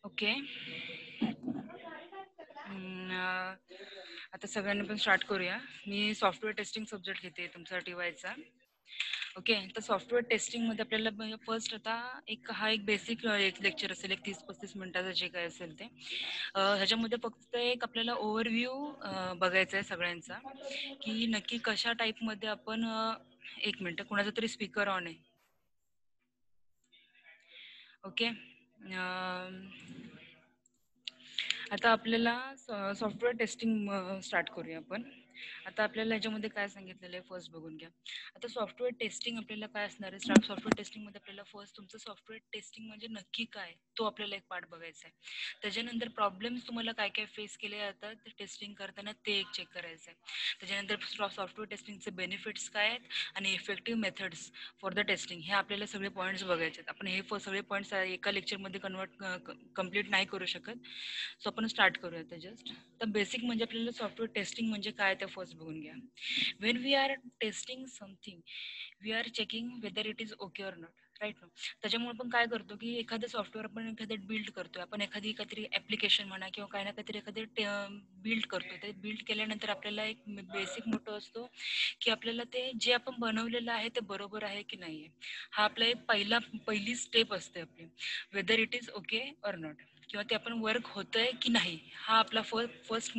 Okay. आता सगळ्यांनी पण स्टार्ट करूया. मी सॉफ्टवेअर टेस्टिंग सब्जेक्ट घेते तुमचा टीवायचा. ओके. तर सॉफ्टवेअर टेस्टिंगमध्ये आपल्याला फर्स्ट आता एक बेसिक एक लेक्चर असेल, एक 30-35 मिनिटाचं जे काय असेल ते. ह्याच्यामध्ये फक्त एक आपल्याला ओव्हरव्ह्यू बघायचा आहे सगळ्यांचा, की नक्की कशा टाईपमध्ये आपण एक मिनिट, कुणाचा तरी स्पीकर ऑन आहे. ओके. आता आपल्याला सॉफ्टवेअर टेस्टिंग स्टार्ट करूया आपण. आता आपल्याला याच्यामध्ये काय सांगितलेलं आहे फर्स्ट बघून घ्या. आता सॉफ्टवेअर टेस्टिंग आपल्याला काय असणार आहे, सॉफ्टवेअर टेस्टिंगमध्ये आपल्याला फर्स्ट तुमचं सॉफ्टवेअर टेस्टिंग म्हणजे नक्की काय, तो आपल्याला एक पार्ट बघायचा आहे. त्याच्यानंतर प्रॉब्लेम्स तुम्हाला काय काय फेस केले जातात ते टेस्टिंग करताना ते एक चेक करायचं आहे. त्याच्यानंतर सॉफ्टवेअर टेस्टिंगचे बेनिफिट्स काय आहेत आणि effective methods for the testing, हे आपल्याला सगळे पॉईंट्स बघायचे आहेत. आपण हे सगळे पॉईंट्स एका लेक्चरमध्ये कम्प्लीट नाही करू शकत. सो आपण स्टार्ट करूया आता जस्ट. तर बेसिक म्हणजे आपल्याला सॉफ्टवेअर टेस्टिंग म्हणजे काय ते फर्स्ट बघून घ्या. When we are testing something, we are checking whether it is okay or not, right no. त्याच्यामुळे आपण काय करतो की एखादं सॉफ्टवेअर आपण एखादं बिल्ड करतोय, आपण एखादी काहीतरी ॲप्लिकेशन म्हणा किंवा काही ना काहीतरी एखादं बिल्ड करतोय. ते बिल्ड केल्यानंतर आपल्याला एक बेसिक मोठं असतो की आपल्याला ते जे आपण बनवलेलं आहे ते बरोबर आहे की नाही आहे, हा आपला एक पहिली स्टेप असते आपली, weather it is okay or not, किंवा ते आपण वर्क होतंय की नाही, हा आपला फर्स्ट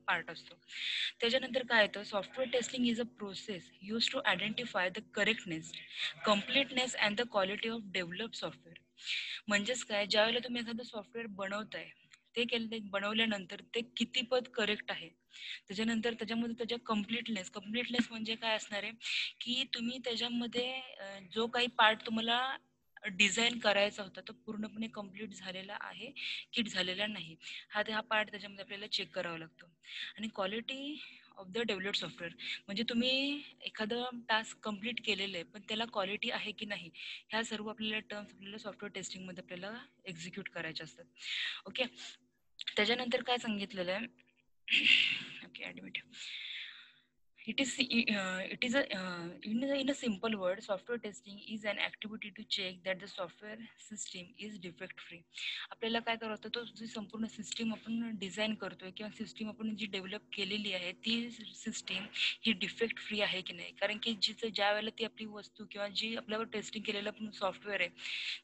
पार्ट असतो. त्याच्यानंतर काय येतं, software testing is a process use to identify the correctness, completeness and the quality of develop software. म्हणजेच काय, ज्यावेळेला तुम्ही एखादं सॉफ्टवेअर बनवताय, ते बनवल्यानंतर ते कितीपत करेक्ट आहे. त्याच्यानंतर त्याच्यामध्ये त्याच्या कम्प्लीटनेस म्हणजे काय असणार आहे की तुम्ही त्याच्यामध्ये जो काही पार्ट तुम्हाला डिझाईन करायचा होता तो पूर्णपणे कम्प्लीट झालेला आहे की झालेला नाही, हा पार्ट त्याच्यामध्ये आपल्याला चेक करावा लागतो. आणि quality of the developed software म्हणजे तुम्ही एखादं टास्क कंप्लीट केलेलं आहे पण त्याला क्वालिटी आहे की नाही, ह्या सर्व आपल्याला टर्म्स आपल्याला सॉफ्टवेअर टेस्टिंगमध्ये आपल्याला एक्झिक्यूट करायचे असतात. ओके. त्याच्यानंतर काय सांगितलेलं आहे, okay admit, in a simple word, software testing is an activity to check that the software system is defect free. आपल्याला काय करावं होतं, तो जी संपूर्ण सिस्टीम आपण डिझाईन करतोय किंवा सिस्टीम आपण जी डेव्हलप केलेली आहे ती सिस्टीम ही डिफेक्ट फ्री आहे की नाही. कारण की ज्या वेळेला ती आपली वस्तू किंवा जी आपल्यावर टेस्टिंग केलेलं सॉफ्टवेअर आहे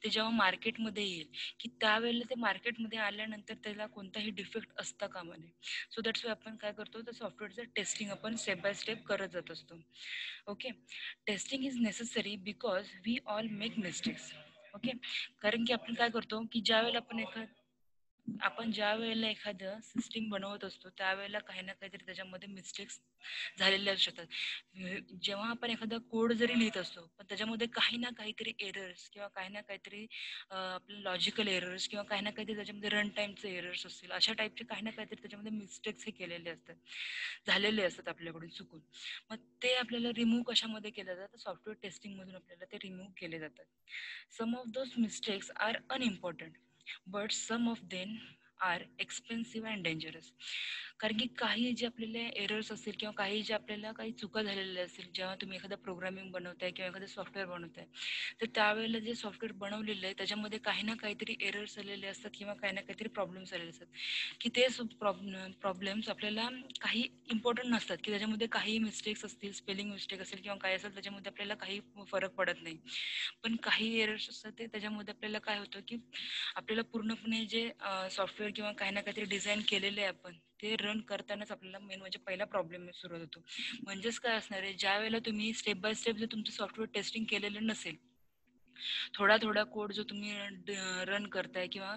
ते जेव्हा मार्केटमध्ये येईल, की त्यावेळेला ते मार्केटमध्ये आल्यानंतर त्याला कोणताही डिफेक्ट असता कामा नये. सो दॅट्स वाय आपण काय करतो, तर सॉफ्टवेअरचं टेस्टिंग आपण स्टेप बाय स्टेप करत जात असतो. Okay. Testing is necessary because we all make mistakes. Okay. कारण की आपण काय करतो की आपण ज्या वेळेला एखादं सिस्टीम बनवत असतो त्यावेळेला काही ना काहीतरी त्याच्यामध्ये मिस्टेक्स झालेले असू शकतात. जेव्हा आपण एखादा कोड जरी लिहित असतो पण त्याच्यामध्ये काही ना काहीतरी एरर्स किंवा काही ना काहीतरी आपले लॉजिकल एरर्स किंवा काही ना काहीतरी त्याच्यामध्ये रन टाईमचे एरर्स असतील, अशा टाईपचे काही ना काहीतरी त्याच्यामध्ये मिस्टेक्स हे केलेले असतात, झालेले असतात आपल्याकडून चुकून. मग ते आपल्याला रिमूव्ह कशामध्ये केलं जातं, सॉफ्टवेअर टेस्टिंगमधून आपल्याला ते रिमूव्ह केले जातात. Some of those mistakes are unimportant but some of them are expensive and dangerous. कारण की काही जे आपल्याला एरर्स असतील किंवा काही जे आपल्याला काही चुका झालेल्या असतील, जेव्हा तुम्ही एखादं प्रोग्रामिंग बनवताय किंवा एखादं सॉफ्टवेअर बनवताय, तर त्यावेळेला जे सॉफ्टवेअर बनवलेलं आहे त्याच्यामध्ये काही ना काहीतरी एरर्स आलेले असतात किंवा काही ना काहीतरी प्रॉब्लेम्स आलेले असतात, की ते प्रॉब्लेम्स आपल्याला काही इम्पॉर्टंट नसतात, की त्याच्यामध्ये काही मिस्टेक्स असतील, स्पेलिंग मिस्टेक असेल किंवा काय असेल, त्याच्यामध्ये आपल्याला काही फरक पडत नाही. पण काही एरर्स असतात ते त्याच्यामध्ये आपल्याला काय होतं की आपल्याला पूर्णपणे जे सॉफ्टवेअर किंवा काही ना काहीतरी डिझाईन केलेले आहे आपण, ते रन करतानाच आपल्याला मेन म्हणजे पहिला प्रॉब्लेम सुरू होतो. म्हणजेच काय असणार आहे, ज्या वेळेला तुम्ही स्टेप बाय स्टेप जर तुमचं सॉफ्टवेअर टेस्टिंग केलेलं नसेल, थोडा थोडा कोड जो तुम्ही रन करताय किंवा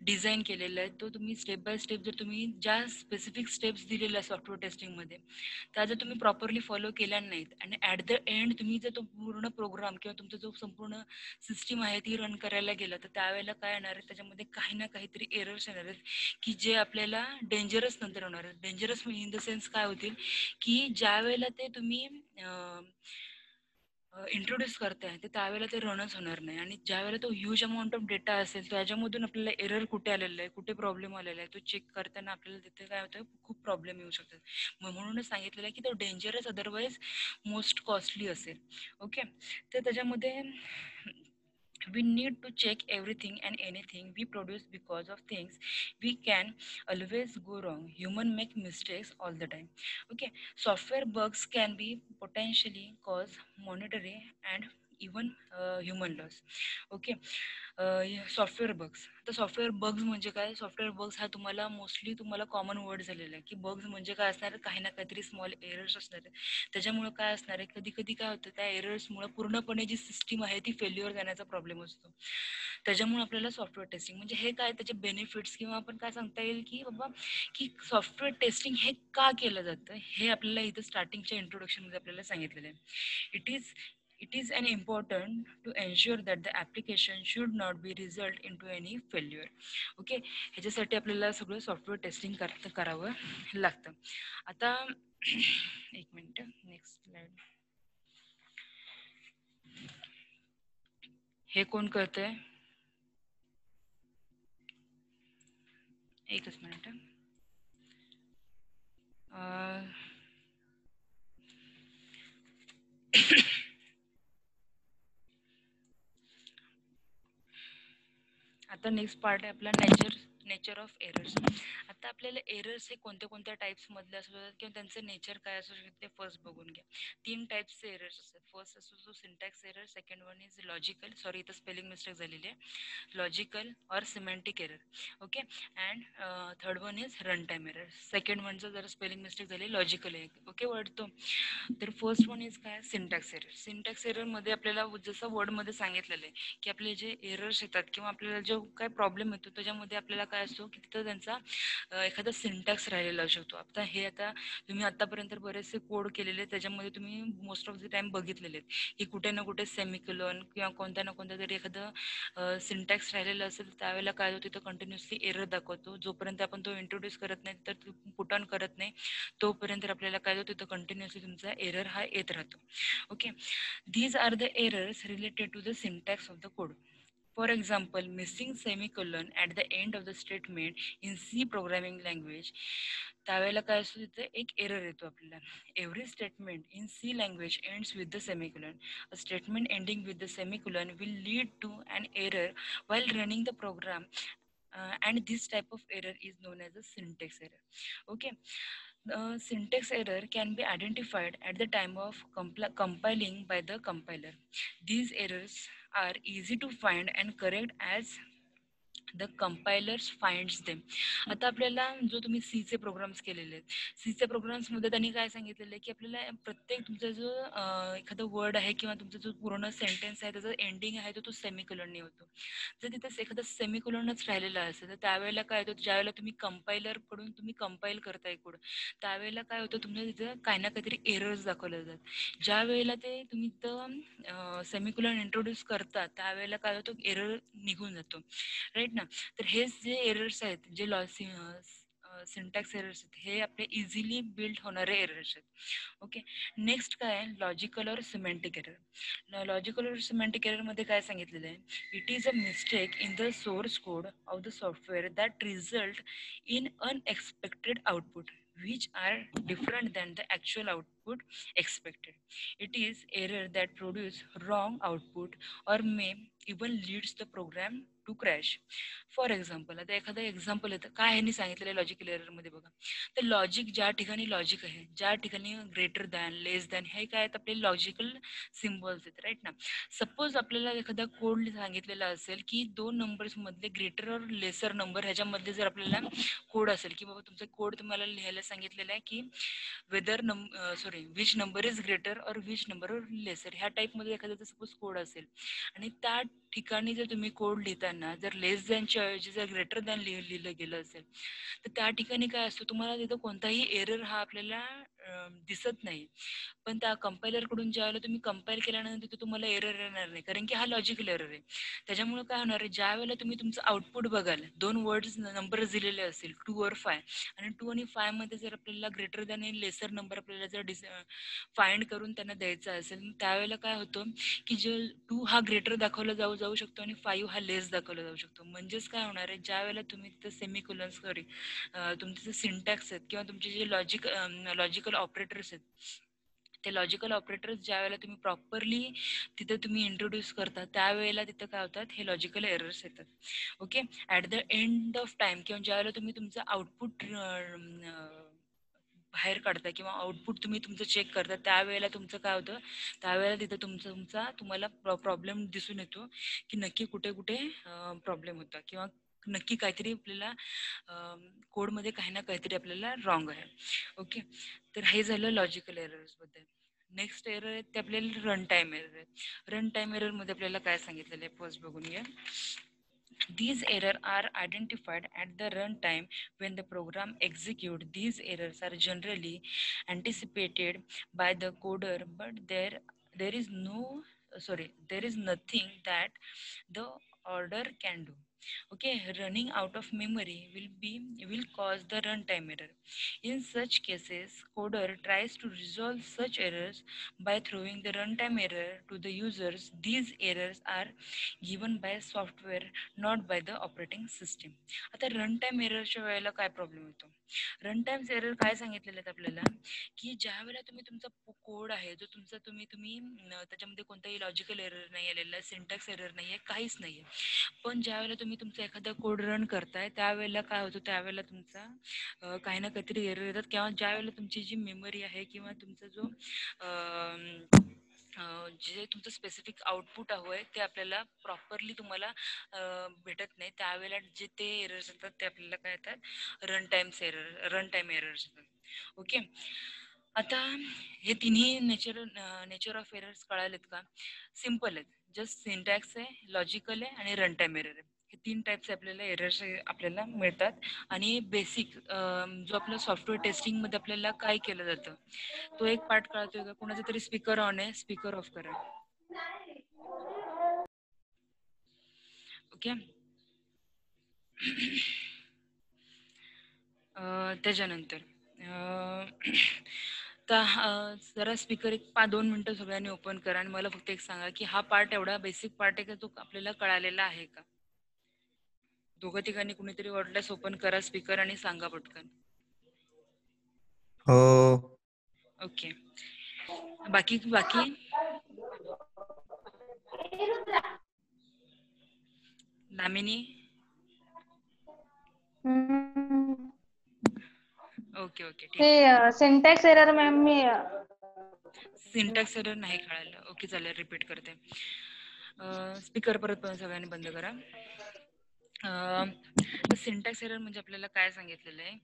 डिझाईन केलेला आहे, तो तुम्ही स्टेप बाय स्टेप जर तुम्ही ज्या स्पेसिफिक स्टेप्स दिलेल्या आहे सॉफ्टवेअर टेस्टिंगमध्ये, त्या जर तुम्ही प्रॉपरली फॉलो केल्या नाहीत आणि ॲट द एंड तुम्ही जर तो पूर्ण प्रोग्राम किंवा तुमचा जो संपूर्ण सिस्टीम आहे ती रन करायला गेला, तर त्यावेळेला काय येणार आहे, त्याच्यामध्ये काही ना काहीतरी एरर्स येणार आहेत की जे आपल्याला डेंजरस नंतर होणार आहेत. डेंजरस इन द सेन्स काय होतील, की ज्या वेळेला ते तुम्ही इंट्रोड्यूस करताय तर त्यावेळेला ते रनच होणार नाही. आणि ज्यावेळेला तो ह्यूज अमाऊंट ऑफ डेटा असेल त्याच्यामधून आपल्याला एरर कुठे आलेला आहे, कुठे प्रॉब्लेम आलेला आहे, तो चेक करताना आपल्याला तिथे काय होतं, खूप प्रॉब्लेम येऊ शकतात. म्हणूनच सांगितलेलं आहे की तो डेंजरस अदरवाईज मोस्ट कॉस्टली असेल. ओके. तर त्याच्यामध्ये We need to check everything and anything we produce because of things we can always go wrong. Human make mistakes all the time. Okay, software bugs can be potentially cause monetary and even human loss. Okay, software bugs. तर software bugs म्हणजे काय? Software bugs हा तुम्हाला mostly तुम्हाला common word झालेला आहे, की bugs म्हणजे काय असणार आहे? काही ना काहीतरी स्मॉल एरर्स असणार आहे. त्याच्यामुळं काय असणार आहे? कधी-कधी काय होतं, त्या एरर्समुळं पूर्णपणे जी सिस्टम आहे ती फेल्युअर जाण्याचा प्रॉब्लेम असतो. त्याच्यामुळे आपल्याला सॉफ्टवेअर टेस्टिंग म्हणजे हे काय त्याचे बेनिफिट्स किंवा आपण काय सांगता येईल, की बाबा की सॉफ्टवेअर टेस्टिंग हे का केलं जातं? हे आपल्याला इथं स्टार्टिंगच्या इंट्रोडक्शनमध्ये आपल्याला सांगितलेलं आहे. It is it is an important to ensure that the application should not be result into any failure. Okay, ह्याच्यासाठी आपल्याला सगळं सॉफ्टवेअर टेस्टिंग करावं लागतं. आता एक मिनिट, नेक्स्ट स्लाइड. हे कोण करतंय? एकच मिनिट. आता नेक्स्ट पार्ट आहे आपला नेचर ऑफ एरर्स. आता आपल्याला एरर्स हे कोणत्या कोणत्या टाईप्स मधले असू शकतात किंवा त्यांचं नेचर काय असू शकते फर्स्ट बघून घ्या. 3 टाईप्सचे एरर्स असतात. फर्स्ट असतो जो syntax error, second one is logical, sorry इथं स्पेलिंग मिस्टेक झालेली आहे, logical or semantic error. Okay, and third one is run time error. Second वनचं जरा स्पेलिंग मिस्टेक झाली, लॉजिकल आहे. ओके, वाटतो. तर फर्स्ट वन इज काय? Syntax error. सिंटॅक्स एररमध्ये आपल्याला जसं वर्डमध्ये सांगितलेलं आहे, की आपले जे एरर्स येतात किंवा आपल्याला जो काय प्रॉब्लेम येतो त्याच्यामध्ये आपल्याला काय असतो, की तिथं त्यांचा एखादा सिंटॅक्स राहिलेला असू शकतो. आता तुम्ही आतापर्यंत बरेचसे कोड केलेले आहेत, त्याच्यामध्ये तुम्ही मोस्ट ऑफ द टाइम बघितलेले आहेत, की कुठे ना कुठे सेमिकोलॉन किंवा कोणत्या ना कोणत्या तरी एखादं सिंटॅक्स राहिलेलं असेल, त्यावेळेला काय होतं, तिथं कंटिन्युअसली एरर दाखवतो. जोपर्यंत आपण तो इंट्रोड्यूस करत नाही, तर पुट ऑन करत नाही, तोपर्यंत आपल्याला काय होतं, तिथं कंटिन्युअसली तुमचा एरर हा येत राहतो. Okay, these are the errors related to the syntax of the code. For example, missing semicolon at the end of the statement in C programming language, त्यावेळेला काय असतो तिथे एक एरर येतो आपल्याला. Every statement in C language ends with the semicolon. A statement ending with the semicolon will lead to an error while running the program, and this type of error is known as a syntax error. Okay, syntax error can be identified at the time of compiling by the compiler. These errors are easy to find and correct as the compilers finds them. आता आपल्याला जो तुम्ही सीचे programs केलेले आहेत, सीचे प्रोग्राम्समध्ये त्यांनी काय सांगितलेलं आहे, की आपल्याला प्रत्येक तुमचा जो एखादा वर्ड आहे किंवा तुमचा जो पूर्ण सेंटेन्स आहे त्याचा एंडिंग आहे तो सेमिकोलॉनने होतो. जर तिथं एखादा सेमिकोलॉनच राहिलेला असेल तर त्यावेळेला काय होतं, ज्यावेळेला तुम्ही कंपायलरकडून तुम्ही कंपाईल करताय कोड, त्यावेळेला काय होतं, तुमच्या तिथं काही ना काहीतरी एरर्स दाखवले जातात. ज्या वेळेला ते तुम्ही तर सेमिकोलॉन इंट्रोड्यूस करता त्यावेळेला काय होतं, एरर निघून जातो, राईट ना. तर हेच जे एरर्स आहेत, जे सिंटॅक्स एरर्स आहेत, हे आपले इझिली बिल्ड होणारे एरर्स आहेत. ओके, नेक्स्ट काय आहे, logical or semantic error. Logical or semantic error मध्ये काय सांगितलेलं आहे, it is a mistake in the source code of the software that result in unexpected output which are different than the actual output expected. It is error that produce wrong output or may even leads the program to crash. For example, आता एखादं example येतं काय ह्यांनी सांगितलेलं logical एररमध्ये बघा. तर logic ज्या ठिकाणी लॉजिक आहे, ज्या ठिकाणी ग्रेटर दॅन, लेस दॅन, हे काय आहेत आपले लॉजिकल सिम्बॉल्स आहेत, राईट ना. सपोज आपल्याला एखादा कोड सांगितलेला असेल की 2 नंबर्स मधले ग्रेटर और लेसर नंबर ह्याच्यामध्ये जर आपल्याला कोड असेल, की बाबा तुमचा कोड तुम्हाला लिहायला सांगितलेला आहे, की whether which number is greater or which number or lesser, ह्या टाईपमध्ये एखाद्याचा सपोज कोड असेल आणि त्या ठिकाणी जर तुम्ही कोड लिहिताना जर लेस दॅनच्या ऐवजी जर ग्रेटर दॅन लिहिलं गेलं असेल, तर त्या ठिकाणी काय असतं, तुम्हाला तिथं कोणताही एरर हा आपल्याला दिसत नाही. पण त्या कंपायलरकडून ज्यावेळेला तुम्ही कंपाईल केल्यानंतर तिथे तुम्हाला एरर येणार नाही, कारण की हा लॉजिकल एरर आहे. त्याच्यामुळे काय होणार आहे, ज्यावेळेला तुम्ही तुमचं आउटपुट बघाल, 2 वर्ड्स नंबर दिलेले असतील 2 और 5, आणि 2 आणि 5 मध्ये जर आपल्याला ग्रेटर दॅन आणि लेसर नंबर आपल्याला जर फाइंड करून त्यांना द्यायचा असेल, त्यावेळेला काय होतं, की जे 2 हा ग्रेटर दाखवला जाऊ शकतो आणि 5 हा लेस दाखवला जाऊ शकतो. म्हणजेच काय होणार आहे, ज्यावेळेला तुम्ही तिथं सेमिकोलॉन, तुमचे जे सिंटॅक्स आहेत किंवा तुमचे जे लॉजिकल ऑपरेटर्स आहेत, ते लॉजिकल ऑपरेटर्स ज्या वेळेला तुम्ही प्रॉपरली तिथे तुम्ही इंट्रोड्यूस करता त्यावेळेला तिथं काय होतात, हे लॉजिकल एरर्स येतात. Okay, at the end of time किंवा ज्या वेळेला तुम्ही तुमचं आउटपुट बाहेर काढता किंवा आउटपुट तुम्ही तुमचं चेक करता त्यावेळेला तुमचं काय होतं, त्यावेळेला तिथं तुम्हाला प्रॉब्लेम दिसून येतो की नक्की कुठे कुठे प्रॉब्लेम होता किंवा नक्की काहीतरी आपल्याला कोडमध्ये काही ना काहीतरी आपल्याला रॉंग आहे. ओके, तर हे झालं लॉजिकल एरर्स बद्दल. नेक्स्ट एरर आहे ते आपल्याला रन टाइम एरर आहे. रन टाइम एरर मध्ये आपल्याला काय सांगितलेलं आहे फर्स्ट बघून घ्या. These errors are identified at the runtime when the program executes. These errors are generally anticipated by the coder, but there is there is nothing that the order can do. Okay, running out of memory will cause the runtime error. In such cases, coder tries to resolve such errors by throwing the runtime error to the users. These errors are given by software, not by the operating system. आता run time एररच्या वेळेला काय problem येतो, run time error काय सांगितलेले आहेत आपल्याला, की ज्या वेळेला तुम्ही तुमचा कोड आहे जो तुमचा तुम्ही त्याच्यामध्ये कोणताही लॉजिकल एरर नाही आलेला, सिंटॅक्स एरर नाहीये, काहीच नाहीये, पण ज्या वेळेला तुम्ही तुमचा एखादा कोड रन करताय त्यावेळेला काय होतं, त्यावेळेला तुमचा काही ना काहीतरी एरर येतात किंवा ज्या वेळेला तुमची जी मेमरी आहे किंवा तुमचा जो जे तुमचं स्पेसिफिक आउटपुट हवंय ते आपल्याला प्रॉपरली तुम्हाला भेटत नाही, त्यावेळेला जे ते एरर्स येतात ते आपल्याला काय येतात, रन टाइम एरर्स येतात. ओके, आता हे तिन्ही नेचर ऑफ एरर्स कळालेत का? सिम्पल आहेत, जस्ट सिंटॅक्स आहे, लॉजिकल आहे आणि रन टाइम एरर आहे. हे 3 टाइप्स आपल्याला एरर्स आपल्याला मिळतात. आणि बेसिक जो आपलं सॉफ्टवेअर टेस्टिंगमध्ये आपल्याला काय केलं जातं तो एक पार्ट कळतोय का? कोणाचा तरी स्पीकर ऑन आहे, स्पीकर ऑफ करा. ओके, त्याच्यानंतर जरा स्पीकर एक 2 मिनिटं सगळ्यांनी ओपन करा आणि मला फक्त एक सांगा की हा पार्ट एवढा बेसिक पार्ट आहे का तो आपल्याला कळालेला आहे का? दोघं ठिकाणी कुणीतरी वाटल्यास ओपन करा स्पीकर आणि सांगा पटकन. हो. ओके, बाकी बाकी दामिनी. ओके ओके, ठीक आहे. हे सिंटॅक्स एरर मॅम मी सिंटॅक्स एरर नाही कळालं. ओके, चालेल, रिपीट करते. स्पीकर परत सगळ्यांनी बंद करा. सिंटॅक्स एरर म्हणजे आपल्याला काय सांगितलेलं आहे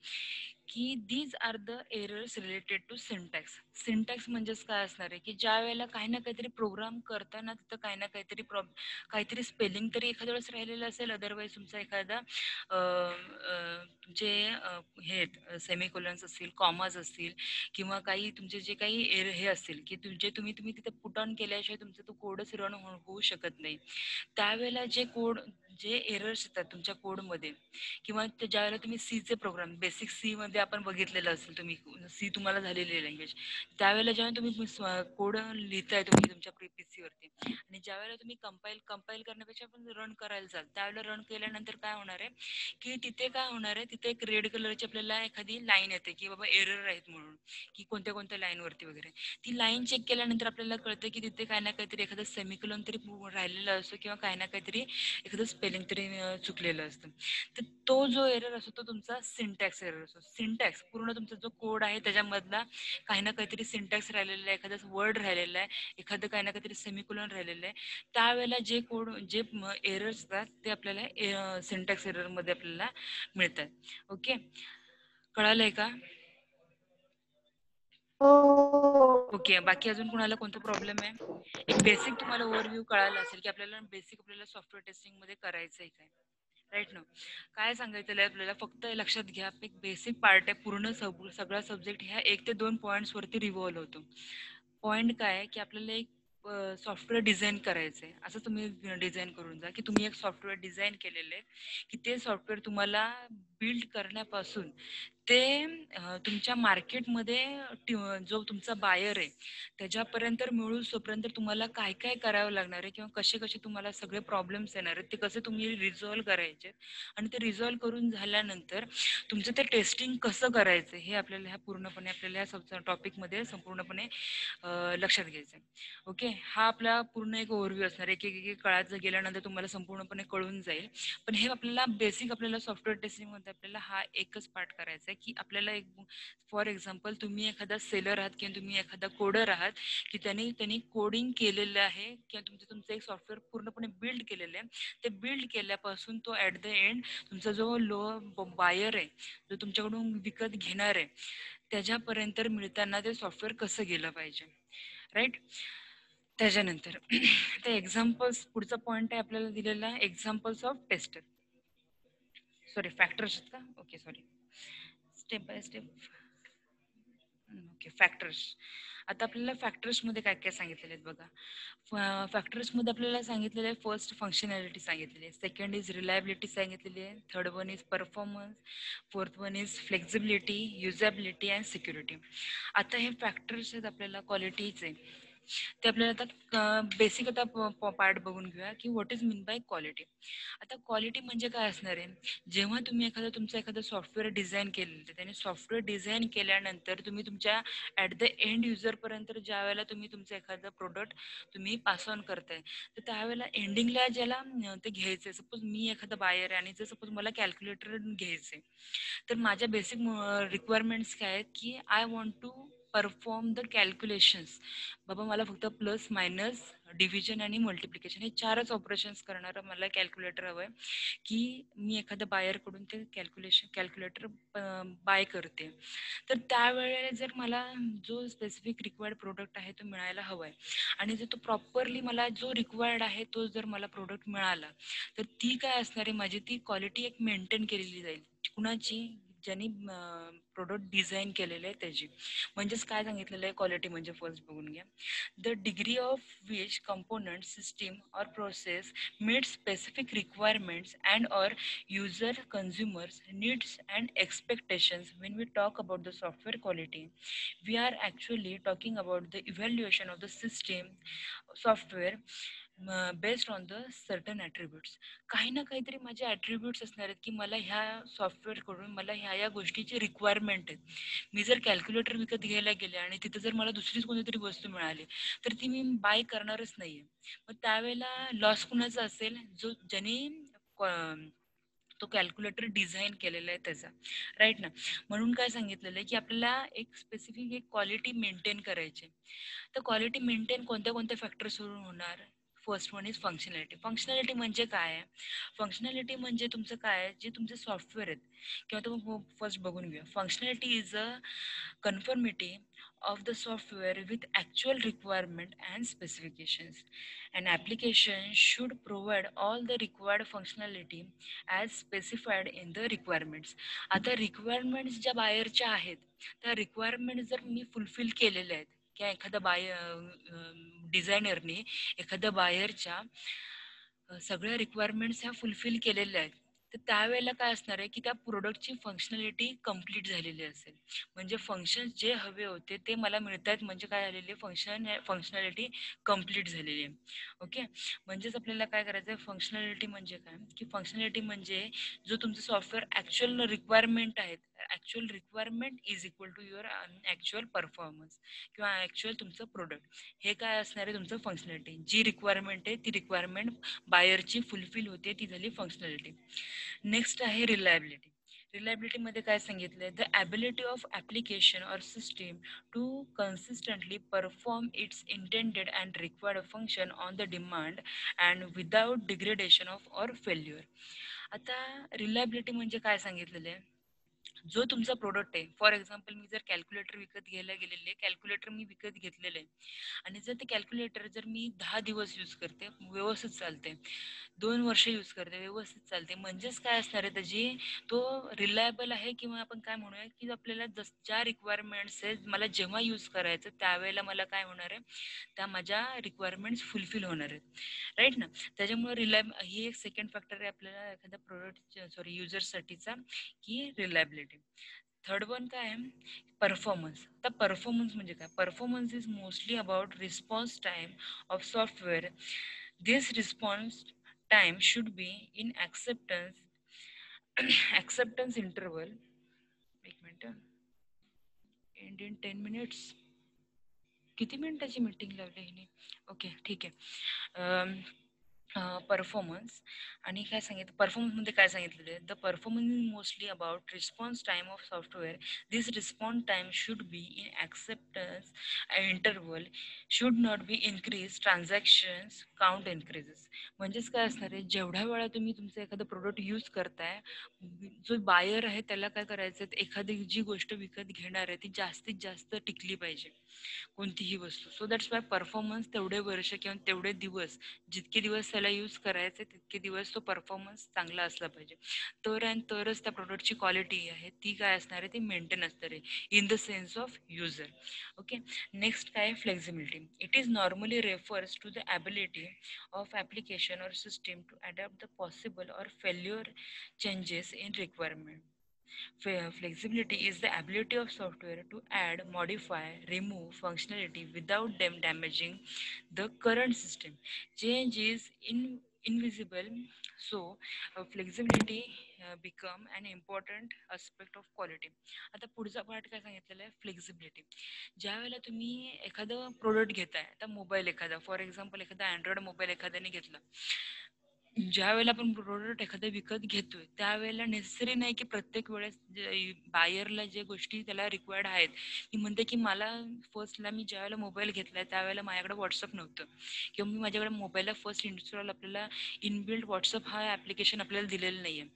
की these are the errors related to syntax. Syntax म्हणजेच काय असणार आहे की ज्या वेळेला काही ना काहीतरी प्रोग्राम करताना तिथं काही ना काहीतरी स्पेलिंग तरी एखाद्या वेळेस राहिलेलं असेल, अदरवाईज तुमचा एखादा जे हे सेमिकोलन्स असतील, कॉमाज असतील किंवा काही तुमचे जे काही हे असतील की तुम्ही तिथे पुट ऑन केल्याशिवाय तुमचा तो कोडच रन होऊ शकत नाही, त्यावेळेला जे एरर्स येतात तुमच्या कोडमध्ये किंवा ज्या वेळेला तुम्ही सीचे प्रोग्राम बेसिक सी मध्ये आपण बघितलेलं असेल, तुम्ही सी तुम्हाला झालेली लँग्वेज, त्यावेळेला जेव्हा तुम्ही कोड लिहिताय तुम्ही तुमच्या पीसी वरती आणि ज्या वेळेला तुम्ही कंपाईल करण्यापेक्षा पण रन करायला जाल, त्यावेळेला रन केल्यानंतर काय होणार आहे की तिथे काय होणार आहे, तिथे एक रेड कलरची आपल्याला एखादी लाईन येते की बाबा एरर आहेत म्हणून, की कोणत्या कोणत्या लाईन वरती वगैरे. ती लाईन चेक केल्यानंतर आपल्याला कळतं की तिथे काही ना काहीतरी एखादं सेमिकोलॉन तरी राहिलेलं असतो किंवा काही ना काहीतरी एखादं स्पेलिंग तरी चुकलेलं असतं. तर तो जो एरर असतो तो तुमचा सिंटॅक्स एरर असतो. सिंटॅक्स पूर्ण तुमचा जो कोड आहे त्याच्यामधला काही ना काहीतरी सिंटॅक्स राहिलेला आहे, एखादा वर्ड राहिलेला आहे, एखादं काही ना काहीतरी सेमिकोलॉन राहिलेलं आहे, त्यावेळेला जे एरर्स असतात ते आपल्याला सिंटॅक्स एरर मध्ये आपल्याला मिळतात. ओके, कळालंय का? ओके, बाकी अजून कुणाला कोणता प्रॉब्लेम आहे? एक बेसिक तुम्हाला ओव्हरव्ह्यू कळाला असेल की आपल्याला सॉफ्टवेअर टेस्टिंग मध्ये करायचं आहे काय, राईट ना? काय सांगायचं आपल्याला, फक्त लक्षात घ्या एक बेसिक पार्ट आहे, पूर्ण सगळा सब्जेक्ट ह्या 1 ते 2 पॉईंट्स वरती रिव्हॉल्व होतो. पॉईंट काय आहे की आपल्याला एक सॉफ्टवेअर डिझाईन करायचंय, असं तुम्ही डिझाईन करून जा की तुम्ही एक सॉफ्टवेअर डिझाईन केलेलं आहे की ते सॉफ्टवेअर तुम्हाला बिल्ड करण्यापासून ते तुमच्या मार्केटमध्ये जो तुमचा बायर आहे त्याच्यापर्यंत मिळूसोपर्यंत तुम्हाला काय काय करावं लागणार आहे किंवा कसे कसे तुम्हाला सगळे प्रॉब्लेम्स येणार आहेत ते कसे तुम्ही रिझॉल्व्ह करायचे आणि ते रिझॉल्व्ह करून झाल्यानंतर तुमचं ते टेस्टिंग कसं करायचं हे आपल्याला ह्या टॉपिकमध्ये संपूर्णपणे लक्षात घ्यायचं आहे. ओके, हा आपला पूर्ण एक ओव्हरव्ह्यू असणार एक एक एक काळात जर गेल्यानंतर तुम्हाला संपूर्णपणे कळून जाईल. पण हे आपल्याला बेसिक आपल्याला सॉफ्टवेअर टेस्टिंगमध्ये आपल्याला हा एकच पार्ट करायचा आहे की आपल्याला एक फॉर एक्झाम्पल तुम्ही एखादा सेलर आहात किंवा तुम्ही एखादा कोडर आहात की त्यांनी कोडिंग केलेलं आहे किंवा तुमचं एक सॉफ्टवेअर पूर्णपणे बिल्ड केलेलं आहे. ते बिल्ड केल्यापासून तो ॲट द एंड तुमचा जो बायर आहे जो तुमच्याकडून विकत घेणार आहे त्याच्यापर्यंत मिळताना ते सॉफ्टवेअर कसं गेलं पाहिजे, राईट. त्याच्यानंतर ते एक्झाम्पल्स पुढचा पॉईंट आहे आपल्याला दिलेला examples of tester sorry factors का okay sorry step by step okay factors. आता आपल्याला फॅक्टर्समध्ये काय काय सांगितलेले आहेत बघा. फॅक्टर्समध्ये आपल्याला सांगितलेलं आहे फर्स्ट फंक्शनॅलिटी सांगितलेली आहे, सेकंड इज रिलायबिलिटी सांगितलेली आहे, third one is performance, fourth one is flexibility, usability and security. आता हे फॅक्टर्स आहेत आपल्याला क्वालिटीचे ते आपल्याला आता बेसिक आता पार्ट बघून घेऊया की what is mean by quality. आता क्वालिटी म्हणजे काय असणार आहे, जेव्हा तुम्ही तुमचं एखादं सॉफ्टवेअर डिझाईन केलेलं त्याने सॉफ्टवेअर डिझाईन केल्यानंतर तुम्ही तुमच्या ॲट द एंड युजरपर्यंत ज्या वेळेला तुम्ही तुमचं एखादं प्रोडक्ट तुम्ही पास ऑन करताय तर त्यावेळेला एंडिंगला ज्याला ते घ्यायचं आहे, सपोज मी एखादा बायर आहे आणि जर सपोज मला कॅल्क्युलेटर घ्यायचं आहे तर माझ्या बेसिक रिक्वायरमेंट्स काय आहेत की I want to perform the calculations. बाबा मला फक्त प्लस मायनस डिव्हिजन आणि मल्टिप्लिकेशन हे चारच ऑपरेशन्स करणारं मला कॅल्क्युलेटर हवं आहे की मी एखाद्या बायरकडून ते कॅल्क्युलेटर बाय करते. तर त्यावेळेला जर मला जो स्पेसिफिक रिक्वायर्ड प्रोडक्ट आहे तो मिळायला हवा आहे आणि जर तो प्रॉपरली मला जो रिक्वायर्ड आहे तो जर मला प्रोडक्ट मिळाला तर ती काय असणार आहे माझी ती क्वालिटी एक मेंटेन केलेली जाईल. कुणाची? ज्यांनी प्रोडक्ट डिझाईन केलेलं आहे त्याची. म्हणजेच काय सांगितलेलं आहे क्वालिटी म्हणजे फर्स्ट बघून घ्या. The degree of which component, system or process meets specific requirements and or user consumers needs and expectations. When we talk about the software quality, we are actually talking about the evaluation of the system software based on the certain attributes. काही ना काहीतरी माझे attributes असणार आहेत की मला ह्या सॉफ्टवेअरकडून मला ह्या गोष्टीची रिक्वायरमेंट आहेत. मी जर कॅल्क्युलेटर विकत घ्यायला गेले आणि तिथे जर मला दुसरीच कोणतीतरी वस्तू मिळाली तर ती मी बाय करणारच नाहीये. मग त्यावेळेला लॉस कुणाचा असेल, जो ज्याने तो कॅल्क्युलेटर डिझाईन केलेला आहे त्याचा, राईट ना. म्हणून काय सांगितलेलं आहे की आपल्याला एक स्पेसिफिक एक क्वालिटी मेंटेन करायची. तर क्वालिटी मेंटेन कोणत्या कोणत्या फॅक्टर्सवरून होणार. First one is functionality. Functionality म्हणजे काय आहे? फंक्शनॅलिटी म्हणजे तुमचं काय आहे, जे तुमचे सॉफ्टवेअर आहेत किंवा तुम्ही फर्स्ट बघून घेऊया. Functionality is a conformity of the software with actual requirement and specifications. An application should provide all the required functionality as specified in the requirements. आता रिक्वायरमेंट्स ज्या बायरच्या आहेत त्या रिक्वायरमेंट जर मी फुलफिल केलेल्या आहेत किंवा एखाद्या डिझायनरने एखाद्या बायरच्या सगळ्या रिक्वायरमेंट्स ह्या फुलफिल केलेल्या आहेत तर त्यावेळेला काय असणार आहे की त्या प्रोडक्टची फंक्शनॅलिटी कंप्लीट झालेली असेल. म्हणजे फंक्शन्स जे हवे होते ते मला मिळत आहेत म्हणजे काय झालेली फंक्शनॅलिटी कंप्लीट झालेली आहे. ओके, म्हणजेच आपल्याला काय करायचं आहे, फंक्शनॅलिटी म्हणजे काय की फंक्शनॅलिटी म्हणजे जो तुमचं सॉफ्टवेअर ॲक्च्युअल रिक्वायरमेंट आहेत, actual requirement is equal to your actual performance किंवा ॲक्च्युअल तुमचं प्रोडक्ट. हे काय असणार आहे तुमचं फंक्शनॅलिटी. जी रिक्वायरमेंट आहे ती रिक्वायरमेंट बायरची फुलफिल होते ती झाली फंक्शनॅलिटी. नेक्स्ट आहे रिलायबिलिटी. रिलायबिलिटीमध्ये काय सांगितलंय, the ability of application or system to consistently perform its intended and required function on the demand and without degradation of or failure. आता रिलायबिलिटी म्हणजे काय सांगितलेलं आहे, जो तुमचा प्रोडक्ट आहे, फॉर एक्झाम्पल मी जर कॅल्क्युलेटर विकत घ्यायला गेलेले, कॅल्क्युलेटर मी विकत घेतलेलं आहे आणि जर ते कॅल्क्युलेटर जर मी 10 दिवस यूज करते, व्यवस्थित चालते, 2 वर्ष यूज करते, व्यवस्थित चालते, म्हणजेच काय असणार आहे त्याची, तो रिलायबल आहे, किंवा आपण काय म्हणूया की आपल्याला ज्या रिक्वायरमेंट्स आहेत मला जेव्हा यूज करायचं त्यावेळेला मला काय होणार आहे, त्या माझ्या रिक्वायरमेंट्स फुलफिल होणार आहेत, राईट ना. त्याच्यामुळे ही एक सेकंड फॅक्टर आहे आपल्याला एखाद्या प्रोडक्ट युजरसाठीचा, की रिलायबिलिटी. थर्ड वन काय आहे, परफॉर्मन्स. तर परफॉर्मन्स म्हणजे काय, performance is mostly about response time of software. This response time should be in acceptance interval. एक मिनिट, एंड इन 10 minutes. किती मिनिटाची मीटिंग लावली हिने? ओके, ठीक आहे. परफॉर्मन्स आणि काय सांगितलं, परफॉर्मन्समध्ये काय सांगितलेलं आहे, the performance is mostly about response time of software. This response time should be in acceptance interval, should not be increase transactions count increases. म्हणजेच काय असणार आहे, जेवढ्या वेळा तुम्ही तुमचं एखादं प्रोडक्ट यूज करताय, जो बायर आहे त्याला काय करायचं, एखादी जी गोष्ट विकत घेणार आहे ती जास्तीत जास्त टिकली पाहिजे, कोणतीही वस्तू. सो दॅट्स वाय परफॉर्मन्स तेवढे वर्ष किंवा तेवढे दिवस, जितके दिवस त्याला यूज करायचे तितके दिवस तो परफॉर्मन्स चांगला असला पाहिजे, तरच त्या प्रोडक्टची क्वालिटी आहे ती काय असणार आहे, ती मेंटेन असणार आहे in the sense of user. Okay. Next काय, flexibility. It is normally refers to the ability of application or system to adapt the possible or failure changes in requirement. Flexibility is the ability of software to add, modify, remove functionality without them damaging the current system. Change is invisible, so flexibility become an important aspect of quality. आता पुढचा part काय सांगितलेला आहे, flexibility. ज्या वेळेला तुम्ही एखादं product घेताय, आता मोबाईल एखादा, फॉर एक्झाम्पल एखादा अँड्रॉइड मोबाईल एखाद्याने घेतला, ज्या वेळेला आपण प्रोडक्ट एखादा विकत घेतोय त्यावेळेला नेसेसरी नाही की प्रत्येक वेळेस बायरला जे गोष्टी त्याला रिक्वायर्ड आहेत, ती म्हणते की मला फर्स्टला मी ज्या वेळेला मोबाईल घेतलाय त्यावेळेला माझ्याकडे व्हॉट्सअप नव्हतं, किंवा मी माझ्याकडे मोबाईलला फर्स्ट इन्स्टॉल आपल्याला इनबिल्ट व्हॉट्सअप हा ॲप्लिकेशन आपल्याला दिलेलं नाही आहे.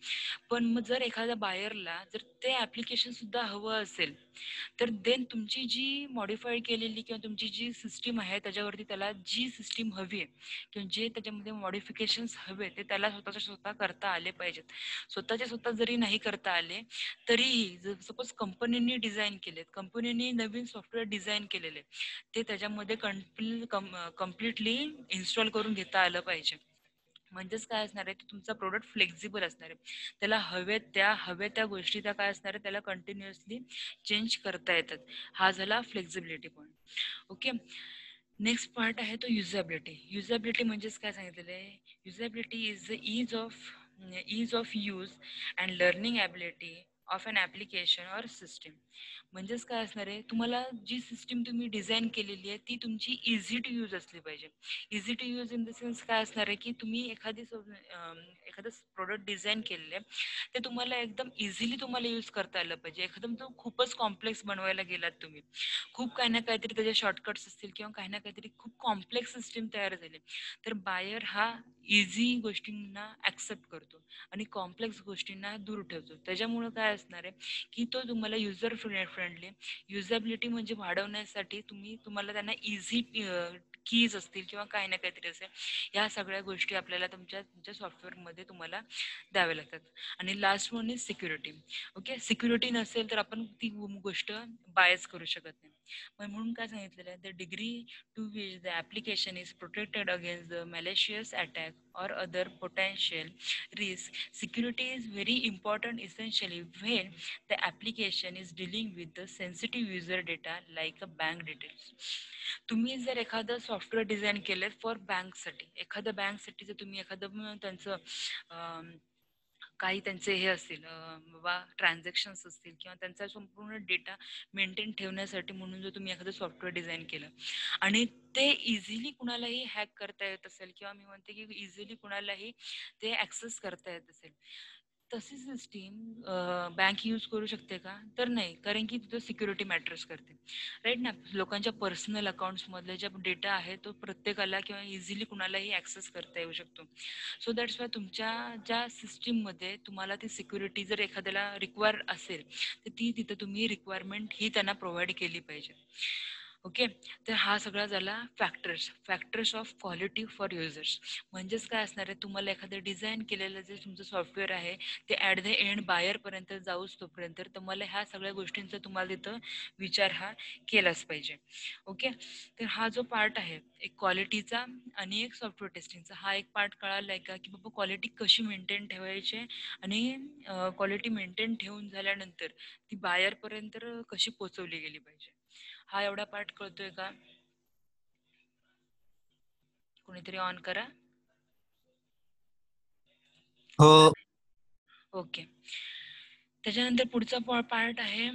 पण मग जर एखाद्या बायरला जर ते ॲप्लिकेशन सुद्धा हवं असेल, तर देन तुमची जी मॉडिफाईड केलेली किंवा तुमची जी सिस्टीम आहे त्याच्यावरती त्याला जी सिस्टीम हवी आहे किंवा जे त्याच्यामध्ये मॉडिफिकेशन्स हवे ते त्याला स्वतःच्या स्वतः करता आले पाहिजेत. स्वतःचे स्वतः जरी नाही करता आले तरीही जर सपोज कंपनीने डिझाईन केलेत, कंपनीने नवीन सॉफ्टवेअर डिझाईन केलेले, ते त्याच्यामध्ये कम्प्लिटली इन्स्टॉल करून घेता आलं पाहिजे. म्हणजेच काय असणार आहे, की तुमचा प्रोडक्ट फ्लेक्झिबल असणार आहे, त्याला हव्या त्या गोष्टी त्या काय असणार आहे, त्याला कंटिन्युअसली चेंज करता येतात. हा झाला flexibility point. Okay. Next part आहे तो युजेबिलिटी. युजेबिलिटी म्हणजेच काय सांगितलेलं आहे, usability is the ease of use and learning ability of an application or system. म्हणजेच काय असणार आहे, तुम्हाला जी सिस्टीम तुम्ही डिझाईन केलेली आहे ती तुमची इझी टू यूज असली पाहिजे. Easy to use in the sense काय असणार आहे, की तुम्ही एखादं प्रोडक्ट डिझाईन केलेलं आहे ते तुम्हाला एकदम इझिली तुम्हाला यूज करता आलं पाहिजे. एकदम तो खूपच कॉम्प्लेक्स बनवायला गेलात तुम्ही, खूप काही ना काहीतरी त्याचे शॉर्टकट्स असतील किंवा काही ना काहीतरी खूप कॉम्प्लेक्स सिस्टीम तयार झाली, तर बायर हा इझी गोष्टींना ॲक्सेप्ट करतो आणि कॉम्प्लेक्स गोष्टींना दूर ठेवतो. त्याच्यामुळं काय असणार आहे, की तो तुम्हाला युजर फ्रेंडली, युजेबिलिटी म्हणजे वाढवण्यासाठी तुम्हाला त्यांना इझी कीज असतील किंवा काही ना काहीतरी असेल, या सगळ्या गोष्टी आपल्याला तुमच्या सॉफ्टवेअरमध्ये तुम्हाला द्याव्या लागतात. आणि last one is security. Okay. Security नसेल तर आपण ती गोष्ट बायच करू शकत नाही. म्हणून काय सांगितलेलं आहे, the degree to which the application is protected against the malicious attack or other potential risk. Security is very important essentially when the application is dealing with the sensitive user data like a bank details. तुम्ही जर एखादं software design केलं for बँकसाठी, एखाद्या बँकसाठी जर तुम्ही एखादं त्यांचं काही त्यांचे हे असतील बाबा ट्रान्झॅक्शन्स असतील किंवा त्यांचा संपूर्ण डेटा मेंटेन ठेवण्यासाठी म्हणून जर तुम्ही एखादं सॉफ्टवेअर डिझाईन केलं आणि ते इझिली कुणालाही हॅक करता येत असेल किंवा मी म्हणते की इझिली कुणालाही ते ॲक्सेस करता येत असेल, तशी सिस्टीम बँक यूज करू शकते का? तर नाही, कारण की तिथं सिक्युरिटी मॅटर्स करते, राईट ना. लोकांच्या पर्सनल अकाउंट्समधले जे डेटा आहे तो प्रत्येकाला किंवा इझिली कुणालाही ॲक्सेस करता येऊ शकतो. सो दॅट्स वाय तुमच्या ज्या सिस्टीममध्ये तुम्हाला ती सिक्युरिटी जर एखाद्याला रिक्वायर असेल तर ती तिथं तुम्ही रिक्वायरमेंट ही त्यांना प्रोव्हाइड केली पाहिजे. ओके. तर हा सगळा झाला factors of quality for users. म्हणजेच काय असणार आहे, तुम्हाला एखादं डिझाईन केलेलं जे तुमचं सॉफ्टवेअर आहे ते ॲट द एंड बायरपर्यंत जाऊच तोपर्यंत तुम्हाला ह्या सगळ्या गोष्टींचा तुम्हाला तिथं विचार हा केलाच पाहिजे. ओके. तर हा जो पार्ट आहे एक क्वालिटीचा आणि एक सॉफ्टवेअर टेस्टिंगचा, हा एक पार्ट कळाला आहे का, की बाबा क्वालिटी कशी मेंटेन ठेवायची आणि क्वालिटी मेंटेन ठेवून झाल्यानंतर ती बायरपर्यंत कशी पोहोचवली गेली पाहिजे. हा एवढा पार्ट कळतोय का? कोणीतरी ऑन करा. हो. ओके. त्याच्यानंतर पुढचा पार्ट आहे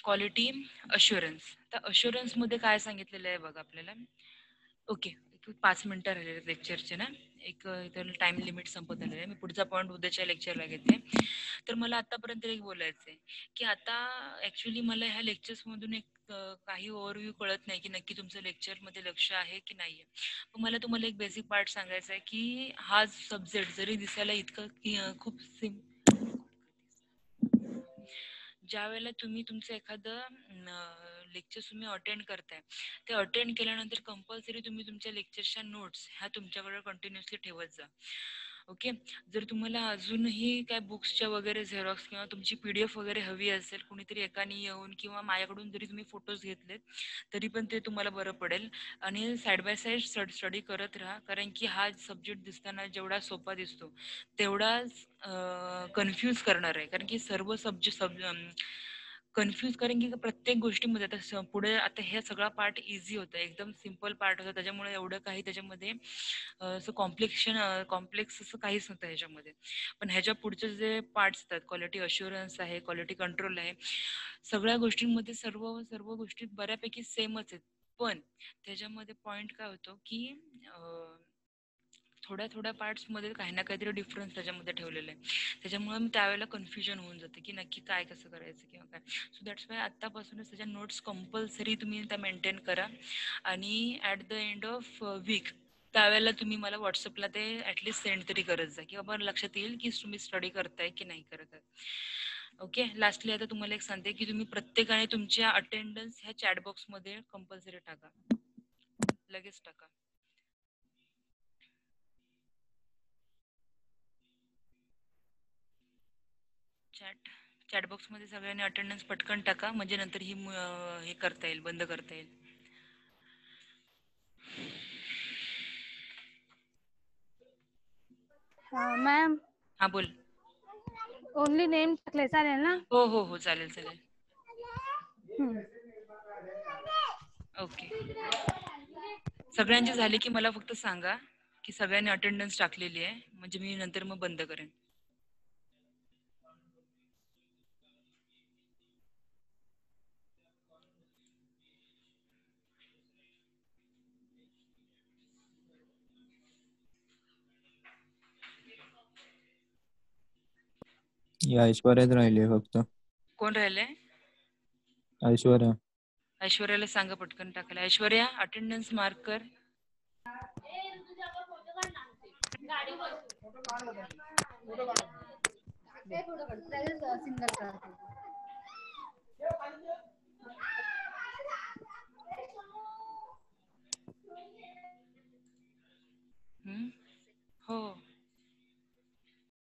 क्वालिटी अश्युरन्स. तर अश्युरन्स मध्ये काय सांगितलेलं आहे बघा आपल्याला. ओके. 5 मिनिटं राहिलेले लेक्चरचे ना, एक इथं टाइम लिमिट संपत आलेलं आहे. मी पुढचा पॉईंट उद्याच्या लेक्चरला घेते. तर मला आतापर्यंत एक बोलायचं आहे की आता ॲक्च्युली मला ह्या लेक्चर्समधून एक काही ओव्हरव्ह्यू कळत नाही की नक्की तुमचं लेक्चरमध्ये लक्ष आहे की नाही आहे. पण मला तुम्हाला एक बेसिक पार्ट सांगायचा आहे की हा सब्जेक्ट जरी दिसायला इतकं की खूप ज्या वेळेला तुम्ही तुमचं एखादं लेक्चर तुम्ही अटेंड करताय, ते अटेंड केल्यानंतर कंपल्सरी तुम्ही तुमच्या लेक्चरच्या नोट्स ह्या तुमच्याकडे कंटिन्युअसली ठेवत जा. ओके. जर तुम्हाला अजूनही काय बुक्सच्या वगैरे झेरॉक्स किंवा तुमची PDF वगैरे हवी असेल, कुणीतरी एकाने येऊन किंवा माझ्याकडून जरी तुम्ही फोटोज घेतलेत तरी पण ते तुम्हाला बरं पडेल. आणि साईड बाय साईड स्टडी करत राहा, कारण की हा सब्जेक्ट दिसताना जेवढा सोपा दिसतो तेवढाच कन्फ्यूज करणार आहे. कारण की सर्व कन्फ्यूज, कारण की प्रत्येक गोष्टीमध्ये आता पुढे आता हे सगळा पार्ट इझी होता, एकदम सिम्पल पार्ट होता, त्याच्यामुळे एवढं काही त्याच्यामध्ये असं कॉम्प्लेक्स असं काहीच नव्हतं ह्याच्यामध्ये. पण ह्याच्या पुढचे जे पार्ट्स असतात, क्वालिटी अश्युरन्स आहे, क्वालिटी कंट्रोल आहे, सगळ्या गोष्टींमध्ये सर्व सर्व गोष्टी बऱ्यापैकी सेमच आहेत. पण त्याच्यामध्ये पॉइंट काय होतो की थोड्या थोड्या पार्ट्समध्ये काही ना काहीतरी डिफरन्स त्याच्यामध्ये ठेवलेलं आहे. त्याच्यामुळे मी त्यावेळेला कन्फ्युजन होऊन जाते की नक्की काय कसं करायचं किंवा काय. सो दॅट्स वाय आत्तापासूनच त्याच्या नोट्स कंपल्सरी तुम्ही त्या मेंटेन करा आणि at the end of week त्यावेळेला तुम्ही मला व्हॉट्सअपला ते ॲटलिस्ट सेंड तरी करत जा की बाबा लक्षात येईल की तुम्ही स्टडी करताय की नाही करत आहे. ओके. लास्टली आता तुम्हाला एक सांगते की तुम्ही प्रत्येकाने तुमच्या अटेंडन्स ह्या चॅट बॉक्समध्ये कंपल्सरी टाका, लगेच टाका. चॅट बॉक्समध्ये सगळ्यांनी अटेंडन्स पटकन टाका, म्हणजे नंतर ही हे करता येईल, बंद करता येईल. मॅम हा बोल. ओनली नेम टाकले चालेल ना? हो हो हो, चालेल चालेल. हम्म. ओके. सगळ्यांची झाली की मला फक्त सांगा की सगळ्यांनी अटेंडन्स टाकलेली आहे, म्हणजे मी नंतर मग बंद करेन. ऐश्वर्याच राहिली फक्त. कोण राहिलंय? ऐश्वर्या. ऐश्वर्याला सांगा पटकन टाकायला. ऐश्वर्या, अटेंडन्स मार्क कर. सिंगल